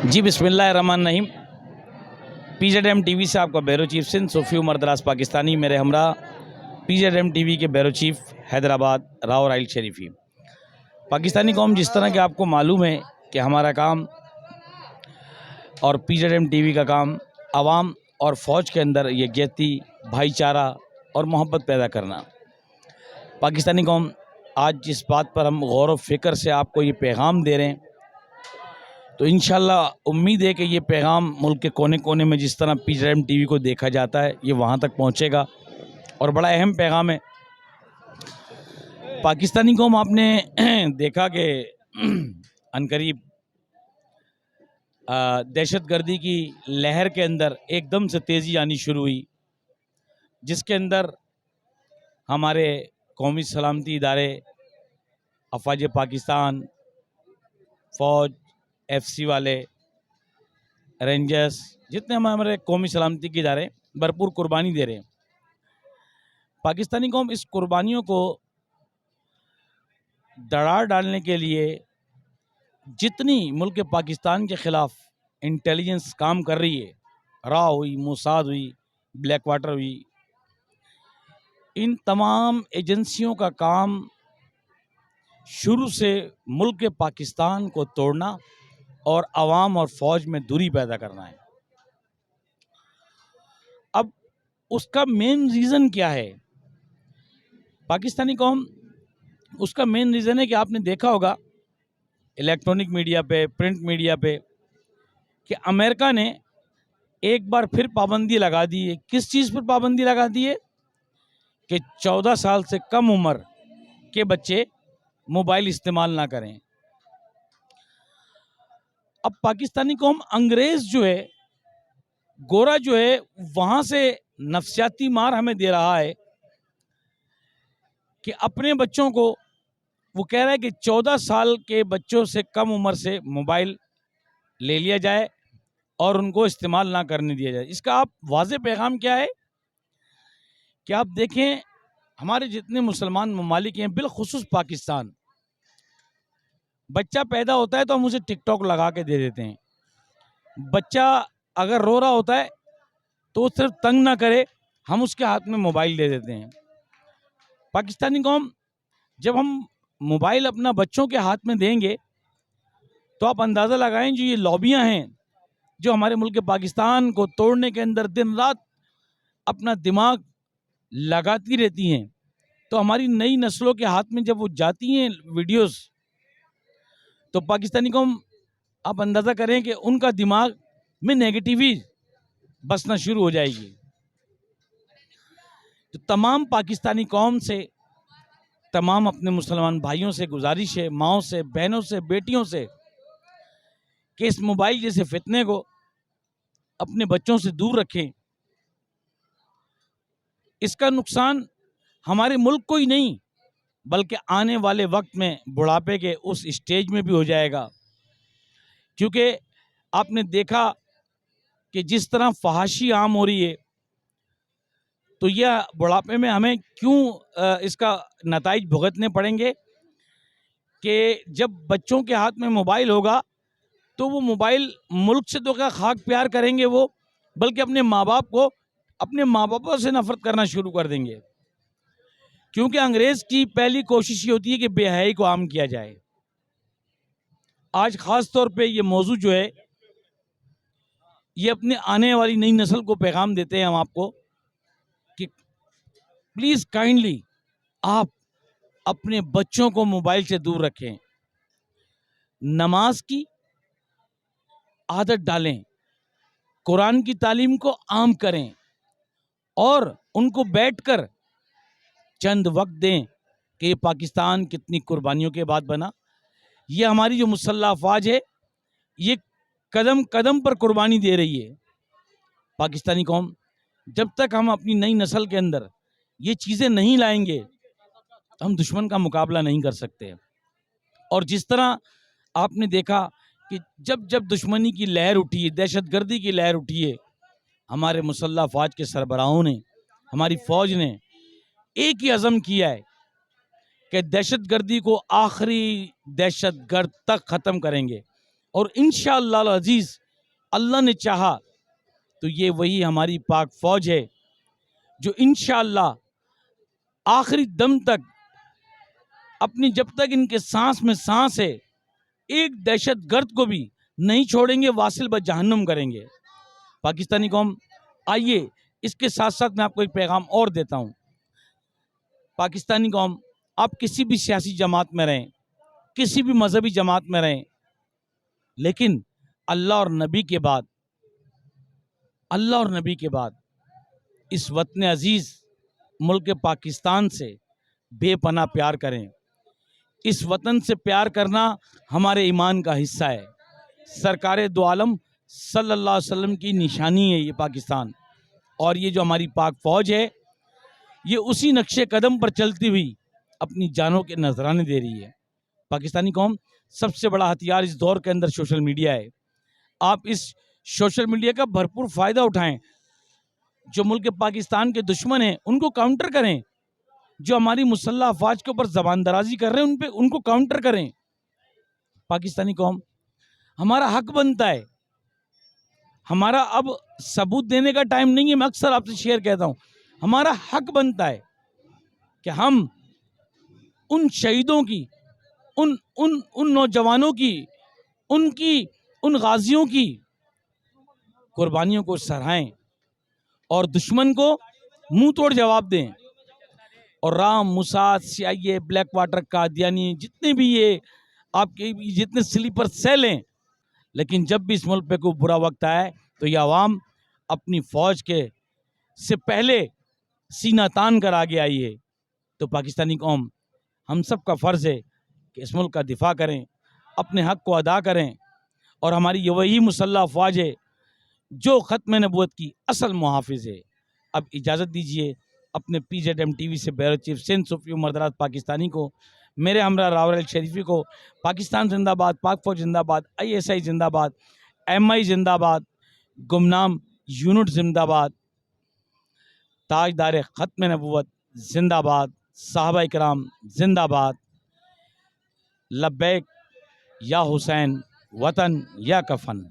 जी बिस्मिल्लाहिर्रहमानिर्रहीम। PZM TV से आपका ब्यूरो चीफ सिंध सूफी उमर दराज पाकिस्तानी, मेरे हमरा PZM टीवी के ब्यूरो चीफ हैदराबाद राव राइल शरीफी। पाकिस्तानी कौम, जिस तरह के आपको मालूम है कि हमारा काम और PZM टीवी का काम आवाम और फ़ौज के अंदर यकजहती, भाईचारा और मोहब्बत पैदा करना। पाकिस्तानी कौम, आज जिस बात पर हम गौर व फिक्र से आपको ये पैगाम दे रहे हैं, तो इंशाल्लाह उम्मीद है कि ये पैगाम मुल्क के कोने कोने में जिस तरह PZM टीवी को देखा जाता है, ये वहाँ तक पहुँचेगा और बड़ा अहम पैगाम है। पाकिस्तानी कौम, आपने देखा कि अनकरीब दहशतगर्दी की लहर के अंदर एकदम से तेज़ी आनी शुरू हुई, जिसके अंदर हमारे कौमी सलामती इदारे, अफवाज पाकिस्तान, फ़ौज, FC वाले, रेंजर्स, जितने हमारे कौमी सलामती के इदारे भरपूर कुर्बानी दे रहे हैं। पाकिस्तानी कौम, इस कुर्बानियों को दरार डालने के लिए जितनी मुल्क पाकिस्तान के ख़िलाफ़ इंटेलिजेंस काम कर रही है, रा हुई, मोसाद हुई, ब्लैक वाटर हुई, इन तमाम एजेंसियों का काम शुरू से मुल्क पाकिस्तान को तोड़ना और आवाम और फ़ौज में दूरी पैदा करना है। अब उसका मेन रीज़न क्या है? पाकिस्तानी कौम, उसका मेन रीज़न है कि आपने देखा होगा इलेक्ट्रॉनिक मीडिया पे, प्रिंट मीडिया पे, कि अमेरिका ने एक बार फिर पाबंदी लगा दी है। किस चीज़ पर पाबंदी लगा दी है? कि 14 साल से कम उम्र के बच्चे मोबाइल इस्तेमाल ना करें। अब पाकिस्तानी कौम, अंग्रेज़ जो है, गोरा जो है, वहाँ से नफसियाती मार हमें दे रहा है कि अपने बच्चों को, वो कह रहा है कि 14 साल के बच्चों से कम उम्र से मोबाइल ले लिया जाए और उनको इस्तेमाल ना करने दिया जाए। इसका आप वाज़ेह पैगाम क्या है कि आप देखें, हमारे जितने मुसलमान ममालिक हैं, बिलखुसूस पाकिस्तान, बच्चा पैदा होता है तो हम उसे टिकटॉक लगा के दे देते हैं। बच्चा अगर रो रहा होता है तो वो सिर्फ तंग ना करे, हम उसके हाथ में मोबाइल दे देते हैं। पाकिस्तानी कौम, जब हम मोबाइल अपना बच्चों के हाथ में देंगे तो आप अंदाज़ा लगाएं, जो ये लॉबियां हैं जो हमारे मुल्क पाकिस्तान को तोड़ने के अंदर दिन रात अपना दिमाग लगाती रहती हैं, तो हमारी नई नस्लों के हाथ में जब वो जाती हैं वीडियोस, तो पाकिस्तानी कौम, आप अंदाज़ा करें कि उनका दिमाग में नेगेटिविटी बसना शुरू हो जाएगी। तो तमाम पाकिस्तानी कौम से, तमाम अपने मुसलमान भाइयों से गुजारिश है, माँओं से, बहनों से, बेटियों से, कि इस मोबाइल जैसे फितने को अपने बच्चों से दूर रखें। इसका नुकसान हमारे मुल्क को ही नहीं, बल्कि आने वाले वक्त में बुढ़ापे के उस स्टेज में भी हो जाएगा। क्योंकि आपने देखा कि जिस तरह फहाशी आम हो रही है, तो यह बुढ़ापे में हमें क्यों इसका नताइज भुगतने पड़ेंगे कि जब बच्चों के हाथ में मोबाइल होगा तो वो मोबाइल मुल्क से तो क्या खाक प्यार करेंगे वो, बल्कि अपने माँ बापों से नफरत करना शुरू कर देंगे। क्योंकि अंग्रेज़ की पहली कोशिश ये होती है कि बेहयाई को आम किया जाए। आज ख़ास तौर पे ये मौजू जो है, ये अपने आने वाली नई नस्ल को पैगाम देते हैं हम आपको कि प्लीज़ काइंडली आप अपने बच्चों को मोबाइल से दूर रखें, नमाज की आदत डालें, कुरान की तालीम को आम करें और उनको बैठकर चंद वक्त दें कि ये पाकिस्तान कितनी कुर्बानियों के बाद बना। ये हमारी जो मुसल्लह अफवाज है, ये कदम कदम पर कुर्बानी दे रही है। पाकिस्तानी कौम, जब तक हम अपनी नई नस्ल के अंदर ये चीज़ें नहीं लाएंगे, तो हम दुश्मन का मुकाबला नहीं कर सकते। और जिस तरह आपने देखा कि जब जब दुश्मनी की लहर उठी है, दहशतगर्दी की लहर उठी है, हमारे मुसल्लह अफवाज के सरबराहों ने, हमारी फ़ौज ने एक ही अज़म किया है कि दहशतगर्दी को आखिरी दहशतगर्द तक ख़त्म करेंगे। اور انشاءاللہ العزیز اللہ نے چاہا تو یہ وہی ہماری پاک فوج ہے جو انشاءاللہ آخری دم تک اپنی، جب تک ان کے سانس میں سانس ہے، ایک دہشت گرد کو بھی نہیں چھوڑیں گے، واصل بہ جہنم کریں گے۔ پاکستانی قوم، آئیے اس کے ساتھ ساتھ میں آپ کو ایک پیغام اور دیتا ہوں۔ پاکستانی قوم، آپ کسی بھی سیاسی جماعت میں رہیں، کسی بھی مذہبی جماعت میں رہیں، لیکن اللہ اور نبی کے بعد اس وطن عزیز ملک پاکستان سے بے پناہ پیار کریں۔ اس وطن سے پیار کرنا ہمارے ایمان کا حصہ ہے۔ سرکار دو عالم صلی اللہ علیہ وسلم کی نشانی ہے یہ پاکستان، اور یہ جو ہماری پاک فوج ہے یہ اسی نقش قدم پر چلتی ہوئی اپنی جانوں کے نذرانے دے رہی ہے۔ پاکستانی قوم، سب سے بڑا ہتھیار اس دور کے اندر سوشل میڈیا ہے۔ آپ اس سوشل میڈیا کا بھرپور فائدہ اٹھائیں۔ جو ملک پاکستان کے دشمن ہیں ان کو کاؤنٹر کریں، جو ہماری مسلح افواج کے اوپر زبان درازی کر رہے ہیں ان کو کاؤنٹر کریں۔ پاکستانی قوم، ہمارا حق بنتا ہے، ہمارا اب ثبوت دینے کا ٹائم نہیں ہے، میں اکثر آپ سے شیئر کہتا ہوں، ہمارا حق بنتا ہے کہ ہم ان شہیدوں کی، ان نوجوانوں کی، ان غازیوں کی قربانیوں کو سراہیں اور دشمن کو منہ توڑ جواب دیں۔ اور Ram, Mossad, CIA، black water, Qadiani, جتنے بھی یہ آپ کے جتنے سلیپر سیل ہیں، لیکن جب بھی اس ملک پہ کوئی برا وقت آئے تو یہ عوام اپنی فوج کے سے پہلے سینہ تان کر آگے آئی ہے۔ تو پاکستانی قوم، ہم سب کا فرض ہے کہ اس ملک کا دفاع کریں، اپنے حق کو ادا کریں، اور ہماری یہ وہی مسلح افواج ہے جو ختم نبوت کی اصل محافظ ہے۔ اب اجازت دیجئے اپنے PZM TV سے بیورو چیف سندھ صوفی مردرات پاکستانی کو، میرے ہمراہ راور شریفی کو، پاکستان زندہ باد، پاک فوج زندہ باد، ISI زندہ باد، MI زندہ باد، گمنام یونٹ زندہ باد، تاجدار ختم نبوت زندہ باد، صحابہ اکرام زندہ باد، لبیک یا حسین، وطن یا کفن۔